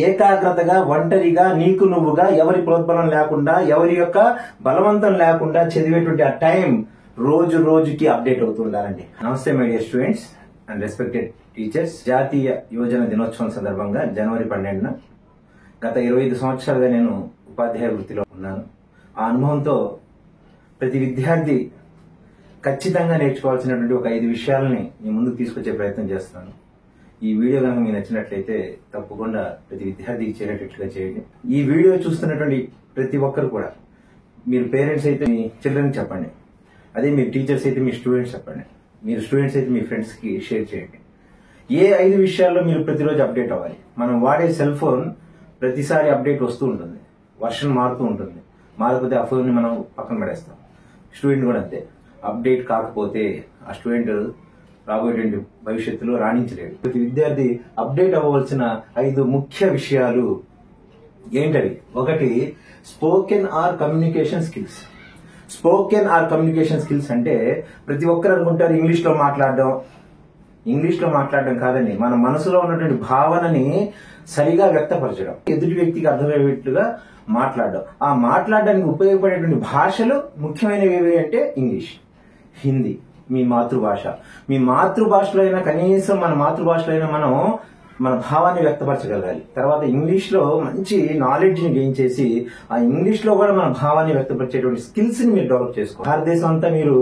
ఏకాగ్రతగా ఒంటరిగా నీకు నువ్వుగా ఎవరి ప్రోద్బలం లేకుండా ఎవరి యొక్క బలవంతం లేకుండా చదివేటువంటి ఆ టైం రోజు రోజుకి అప్డేట్ అవుతుండాలండి. నమస్తే my dear students and respected teachers. జాతీయ యువజన దినోత్సవం సందర్భంగా జనవరి 12న గత 25 సంవత్సరాలుగా నేను ఉపాధ్యాయ వృత్తిలో ఉన్నాను. ఆ అనుభవంతో ప్రతి విద్యార్థి ఖచ్చితంగా నేర్చుకోవాల్సినటువంటి ఒక 5 విషయాలని మీ ముందుకు తీసుకొచ్చే ప్రయత్నం చేస్తాను. ఈ వీడియో కనుక మీకు నచ్చినట్లయితే తప్పకుండా ప్రతి విద్యార్థికి చేరేటట్లుగా చేయండి. ఈ వీడియో చూస్తున్నటువంటి ప్రతి ఒక్కరు కూడా, మీరు పేరెంట్స్ అయితే మీ చిల్డ్రన్ చెప్పండి, అదే మీరు టీచర్స్ అయితే మీ స్టూడెంట్స్ చెప్పండి, మీరు స్టూడెంట్స్ అయితే మీ ఫ్రెండ్స్ కి షేర్ చేయండి. ఏ 5 విషయాల్లో మీరు ప్రతిరోజు అప్డేట్ అవ్వాలి. మనం వాడే సెల్ ఫోన్ ప్రతిసారి అప్డేట్ వస్తూ ఉంటుంది, వర్షన్ మారుతూ ఉంటుంది. మారిపోతే ఆ ఫోన్ ని మనం పక్కన పడేస్తాం. స్టూడెంట్ కూడా అంతే. అప్డేట్ కాకపోతే ఆ స్టూడెంట్ రాబోయేటువంటి భవిష్యత్తులో రాణించలేడు. ప్రతి విద్యార్థి అప్డేట్ అవ్వవలసిన 5 ముఖ్య విషయాలు ఏంటవి? ఒకటి, spoken or communication skills. Spoken or communication skills అంటే ప్రతి ఒక్కరు అనుకుంటారు ఇంగ్లీష్ లో మాట్లాడడం కాదండి, మన మనసులో ఉన్నటువంటి భావనని సరిగా వ్యక్తపరచడం, ఎదుటి వ్యక్తికి అర్థమయ్యేట్టుగా మాట్లాడడం. ఆ మాట్లాడడానికి ఉపయోగపడేటువంటి భాషలు ముఖ్యమైనవి ఏవి అంటే ఇంగ్లీష్, హిందీ, మీ మాతృభాష. మీ మాతృభాషలో అయినా, కనీసం మన మాతృభాషలో అయినా మనం మన భావాన్ని వ్యక్తపరచగలగాలి. తర్వాత ఇంగ్లీష్ లో మంచి నాలెడ్జ్ ని గెయిన్ చేసి ఆ ఇంగ్లీష్ లో కూడా మన భావాన్ని వ్యక్తపరిచేటువంటి స్కిల్స్ ని మీరు డెవలప్ చేసుకోవాలి. భారతదేశం అంతా మీరు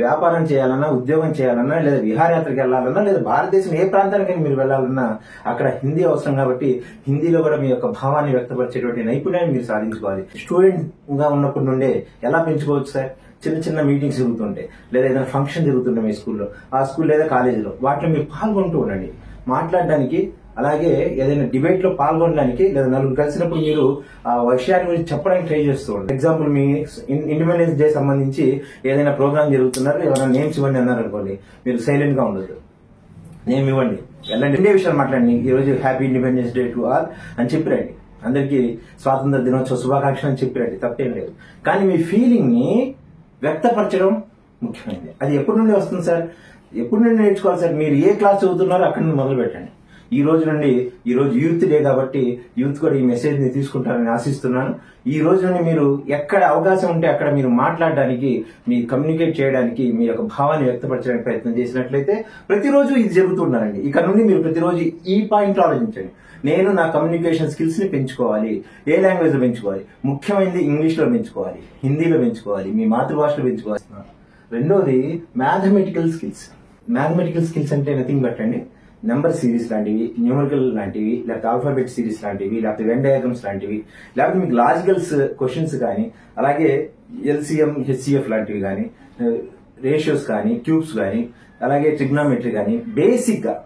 వ్యాపారం చేయాలన్నా, ఉద్యోగం చేయాలన్నా, లేదా విహారయాత్రకు వెళ్లాలన్నా, లేదా భారతదేశం ఏ ప్రాంతానికి మీరు వెళ్లాలన్నా అక్కడ హిందీ అవసరం. కాబట్టి హిందీలో కూడా మీ యొక్క భావాన్ని వ్యక్తపరిచేటువంటి నైపుణ్యాన్ని మీరు సాధించుకోవాలి. స్టూడెంట్ గా ఉన్నప్పటి నుండే ఎలా పెంచుకోవచ్చు సార్? చిన్న చిన్న మీటింగ్స్ జరుగుతుంటాయి, లేదా ఏదైనా ఫంక్షన్ జరుగుతుంటాయి మీ స్కూల్లో, ఆ స్కూల్ లేదా కాలేజీలో, వాటిలో మీరు పాల్గొంటూ ఉండండి. మాట్లాడడానికి, అలాగే ఏదైనా డిబేట్ లో పాల్గొనడానికి, లేదా నలుగురు కలిసినప్పుడు మీరు ఆ విషయాన్ని గురించి చెప్పడానికి ట్రై చేస్తూ ఉండండి. ఎగ్జాంపుల్, మీ ఇండిపెండెన్స్ డే సంబంధించి ఏదైనా ప్రోగ్రామ్ జరుగుతున్నారు, ఎవరైనా నేమ్స్ ఇవ్వండి అన్నారు అనుకోండి, మీరు సైలెంట్ గా ఉండదు, నేమ్ ఇవ్వండి, వెళ్ళండి, రెండే విషయాలు మాట్లాడండి. ఈ రోజు happy independence day to all అని చెప్పిరండి. అందరికీ స్వాతంత్ర దినోత్సవ శుభాకాంక్షలు అని చెప్పిరండి, తప్పేం లేదు. కానీ మీ ఫీలింగ్ ని వ్యక్తపరచడం ముఖ్యమైనది. అది ఎప్పటి నుండి వస్తుంది సార్? ఎప్పటి నుండి నేర్చుకోవాలి సార్? మీరు ఏ క్లాస్ చదువుతున్నారో అక్కడి నుండి మొదలు పెట్టండి. ఈ రోజు యూత్ డే కాబట్టి యూత్ కూడా ఈ మెసేజ్ ని తీసుకుంటారని ఆశిస్తున్నాను. ఈ రోజు నుండి మీరు ఎక్కడ అవకాశం ఉంటే అక్కడ మీరు మాట్లాడడానికి, మీ కమ్యూనికేట్ చేయడానికి, మీ యొక్క భావాన్ని వ్యక్తపరచడానికి ప్రయత్నం చేసినట్లయితే ప్రతిరోజు ఇది జరుగుతుండాలండి. ఇక్కడ నుండి మీరు ప్రతిరోజు ఈ పాయింట్ లో ఆలోచించండి. నేను నా కమ్యూనికేషన్ స్కిల్స్ ని పెంచుకోవాలి. ఏ లాంగ్వేజ్ లో పెంచుకోవాలి? ముఖ్యమైనది ఇంగ్లీష్ లో పెంచుకోవాలి, హిందీలో పెంచుకోవాలి, మీ మాతృభాషలో పెంచుకోవాలి. రెండోది మ్యాథమెటికల్ స్కిల్స్. మ్యాథమెటికల్ స్కిల్స్ అంటే నథింగ్ బట్ అండి, నెంబర్ సిరీస్ లాంటివి, న్యూమరికల్ లాంటివి, లేకపోతే ఆల్ఫాబెట్ సిరీస్ లాంటివి, లేకపోతే వెన్ డయాగ్రమ్స్ లాంటివి, లేకపోతే మీకు లాజికల్స్ క్వశ్చన్స్ కానీ, అలాగే ఎల్సిఎం, హెచ్సిఎఫ్ లాంటివి కానీ, రేషియోస్ కానీ, క్యూబ్స్ కానీ, అలాగే ట్రిగ్నామెట్రీ కానీ, బేసిక్ గా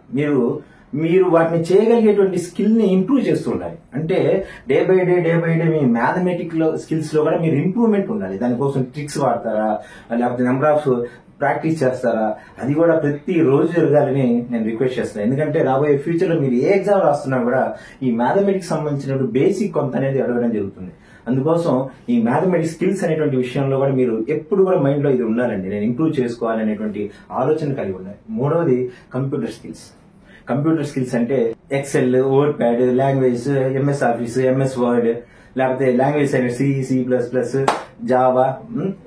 మీరు వాటిని చేయగలిగేటువంటి స్కిల్ ని ఇంప్రూవ్ చేస్తూ ఉండాలి. అంటే day by day me mathematical skills లో కూడా మీరు ఇంప్రూవ్మెంట్ ఉండాలి. దానికోసం ట్రిక్స్ వాడతారా, లేకపోతే నెంబర్ ఆఫ్ ప్రాక్టీస్ చేస్తారా, అది కూడా ప్రతి రోజు జరగాలని నేను రిక్వెస్ట్ చేస్తాను. ఎందుకంటే రాబోయే ఫ్యూచర్ లో మీరు ఏ ఎగ్జామ్ రాస్తున్నా కూడా ఈ మ్యాథమెటిక్స్ సంబంధించిన బేసిక్ కొంత అనేది అడగడం జరుగుతుంది. అందుకోసం ఈ మ్యాథమెటిక్స్ స్కిల్స్ అనేటువంటి విషయంలో కూడా మీరు ఎప్పుడు కూడా మైండ్ లో ఇది ఉండాలండి, నేను ఇంప్రూవ్ చేసుకోవాలనేటువంటి ఆలోచన కలిగి ఉండాలి. మూడవది కంప్యూటర్ స్కిల్స్. కంప్యూటర్ స్కిల్స్ అంటే Excel, word pad, language, MS Office, MS Word, లేకపోతే లాంగ్వేజ్ అంటే C++, జావా,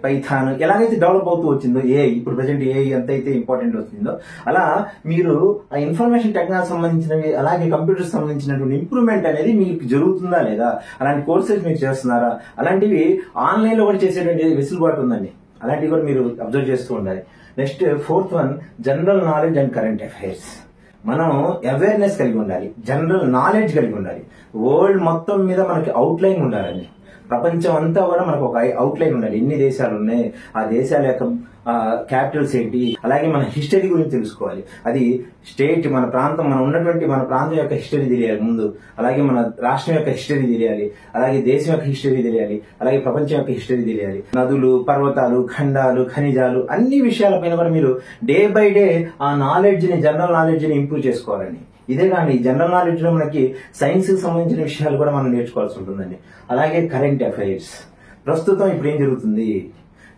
పైథాన్, ఎలాగైతే డెవలప్ అవుతూ వచ్చిందో, ఇప్పుడు ప్రజెంట్ ఎంతైతే ఇంపార్టెంట్ వచ్చిందో, అలా మీరు ఆ ఇన్ఫర్మేషన్ టెక్నాలజీ సంబంధించినవి, అలాగే కంప్యూటర్ సంబంధించినటువంటి ఇంప్రూవ్మెంట్ అనేది మీకు జరుగుతుందా లేదా, అలాంటి కోర్సెస్ మీరు చేస్తున్నారా, అలాంటివి ఆన్లైన్ లో కూడా చేసేటువంటి వెసులుబాటు ఉందండి. అలాంటివి కూడా మీరు అబ్జర్వ్ చేస్తూ ఉండాలి. Next 4th one, general knowledge and current affairs. మనం అవేర్నెస్ కలిగి ఉండాలి, జనరల్ నాలెడ్జ్ కలిగి ఉండాలి. వరల్డ్ మొత్తం మీద మనకి అవుట్లైన్ ఉండాలండి. ప్రపంచం అంతా కూడా మనకు ఒక అవుట్లైన్ ఉండాలి. ఎన్ని దేశాలు ఉన్నాయి, ఆ దేశాల యొక్క క్యాపిటల్స్ ఏంటి, అలాగే మన హిస్టరీ గురించి తెలుసుకోవాలి. అది స్టేట్, మన ప్రాంతం, మన ప్రాంతం యొక్క హిస్టరీ తెలియాలి ముందు, అలాగే మన రాష్ట్రం యొక్క హిస్టరీ తెలియాలి, అలాగే దేశం యొక్క హిస్టరీ తెలియాలి, అలాగే ప్రపంచం యొక్క హిస్టరీ తెలియాలి. నదులు, పర్వతాలు, ఖండాలు, ఖనిజాలు, అన్ని విషయాలపైన కూడా మీరు డే బై డే ఆ నాలెడ్జ్ ని, జనరల్ నాలెడ్జ్ ని ఇంప్రూవ్ చేసుకోవాలండి. ఇదే కానీ జనరల్ నాలెడ్జ్ లో మనకి సైన్స్ కి సంబంధించిన విషయాలు కూడా మనం నేర్చుకోవాల్సి ఉంటుందండి. అలాగే కరెంట్ అఫైర్స్, ప్రస్తుతం ఇప్పుడు ఏం జరుగుతుంది,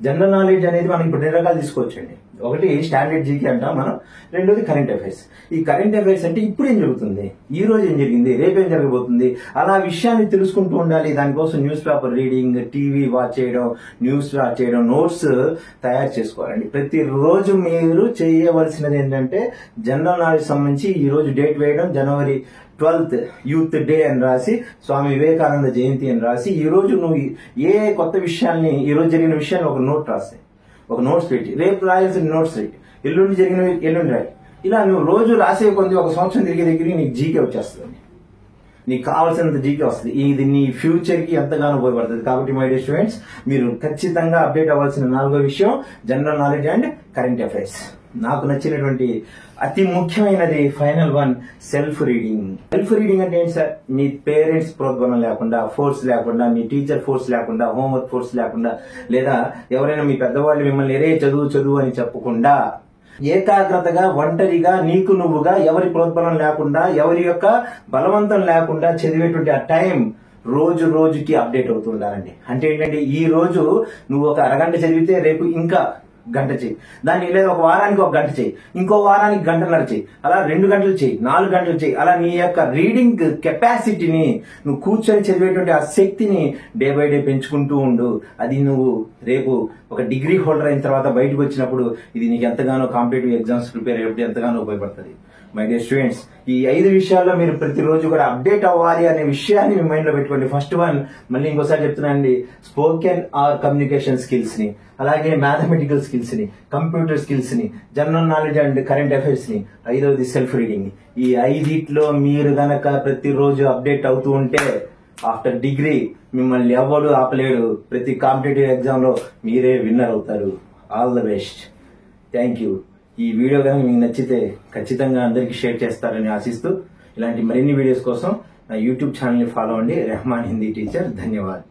జనరల్ నాలెడ్జ్ అనేది మనం ఇప్పుడు 2 రకాలు తీసుకోవచ్చండి. ఒకటి స్టాండర్డ్ జీకే అంటాం మనం, రెండోది కరెంట్ అఫైర్స్. ఈ కరెంట్ అఫైర్స్ అంటే ఇప్పుడు ఏం జరుగుతుంది, ఈ రోజు ఏం జరిగింది, రేపేం జరగబోతుంది, అలా విషయాన్ని తెలుసుకుంటూ ఉండాలి. దానికోసం news paper reading, TV watch చేయడం, న్యూస్ వాచ్ చేయడం, నోట్స్ తయారు చేసుకోవాలండి. ప్రతిరోజు మీరు చేయవలసినది ఏంటంటే జనరల్ నాలెడ్జ్ సంబంధించి ఈ రోజు డేట్ వేయడం, January 12th యూత్ డే అని రాసి, స్వామి వివేకానంద జయంతి అని రాసి, ఈ రోజు నువ్వు ఏ కొత్త విషయాల్ని, ఈ రోజు జరిగిన విషయాన్ని ఒక నోట్ రాస్తాయి, ఒక నోట్స్ పెట్టి, రేపు రాయాల్సిన నోట్స్ పెట్టి, ఎల్లుండి జరిగినవి ఎల్లుండి రాయి. ఇలా నువ్వు రోజు రాసే కొద్ది ఒక సంవత్సరం తిరిగే దగ్గరికి నీకు జీకే వచ్చేస్తుంది, నీకు కావాల్సినంత జీకే వస్తుంది. ఇది నీ ఫ్యూచర్ కి ఎంతగానో ఉపయోగపడుతుంది. కాబట్టి మై డియర్ స్టూడెంట్స్, మీరు ఖచ్చితంగా అప్డేట్ అవ్వాల్సిన 4వ విషయం general knowledge and current affairs. నాకు నచ్చినటువంటి అతి ముఖ్యమైనది final one, self reading. Self reading అంటే ఏంటి సార్? మీ పేరెంట్స్ ప్రోద్బలం లేకుండా, ఫోర్స్ లేకుండా, మీ టీచర్ ఫోర్స్ లేకుండా, హోంవర్క్ ఫోర్స్ లేకుండా, లేదా ఎవరైనా మీ పెద్దవాళ్ళు మిమ్మల్ని ఎరే చదువు చదువు అని చెప్పకుండా, ఏకాగ్రతగా ఒంటరిగా నీకు నువ్వుగా, ఎవరి ప్రోద్బలం లేకుండా, ఎవరి యొక్క బలవంతం లేకుండా చదివేటువంటి ఆ టైం రోజు రోజుకి అప్డేట్ అవుతూ ఉండాలండి. అంటే ఏంటంటే ఈ రోజు నువ్వు ఒక అరగంట చదివితే రేపు ఇంకా గంట చెయ్యి, దాన్ని లేదా ఒక వారానికి ఒక గంట చెయ్యి, ఇంకో వారానికి గంటన్నర చెయ్యి, అలా 2 గంటలు చెయ్యి, 4 గంటలు చెయ్యి. అలా నీ యొక్క రీడింగ్ కెపాసిటీని, నువ్వు కూర్చొని చదివేటువంటి ఆ శక్తిని డే బై డే పెంచుకుంటూ ఉండు. అది నువ్వు రేపు ఒక డిగ్రీ హోల్డర్ అయిన తర్వాత బయటకు వచ్చినప్పుడు ఇది నీకు ఎంతగానో కాంపిటేటివ్ ఎగ్జామ్స్ ప్రిపేర్ అయ్యేప్పుడు ఎంతగానో ఉపయోగపడుతుంది. మై డియర్ స్టూడెంట్స్, ఈ 5 విషయాల్లో మీరు ప్రతిరోజు కూడా అప్డేట్ అవ్వాలి అనే విషయాన్ని మీ మైండ్ లో పెట్టుకోండి. ఫస్ట్ వన్, మళ్ళీ ఇంకోసారి చెప్తున్నానండి, స్పోకెన్ ఆర్ కమ్యూనికేషన్ స్కిల్స్ ని, అలాగే మ్యాథమెటికల్ స్కిల్స్ ని, కంప్యూటర్ స్కిల్స్ ని, general knowledge and current affairs ని, 5వది సెల్ఫ్ రీడింగ్. ఈ 5లో మీరు గనక ప్రతిరోజు అప్డేట్ అవుతూ ఉంటే ఆఫ్టర్ డిగ్రీ మిమ్మల్ని ఎవరు ఆపలేడు. ప్రతి కాంపిటేటివ్ ఎగ్జామ్ లో మీరే విన్నర్ అవుతారు. All the best. Thank you. ఈ వీడియో కనుక మీకు నచ్చితే ఖచ్చితంగా అందరికీ షేర్ చేస్తారని ఆశిస్తూ, ఇలాంటి మరిన్ని వీడియోస్ కోసం నా యూట్యూబ్ ఛానల్ ని ఫాలో అవ్వండి, రెహమాన్ హిందీ టీచర్. ధన్యవాదాలు.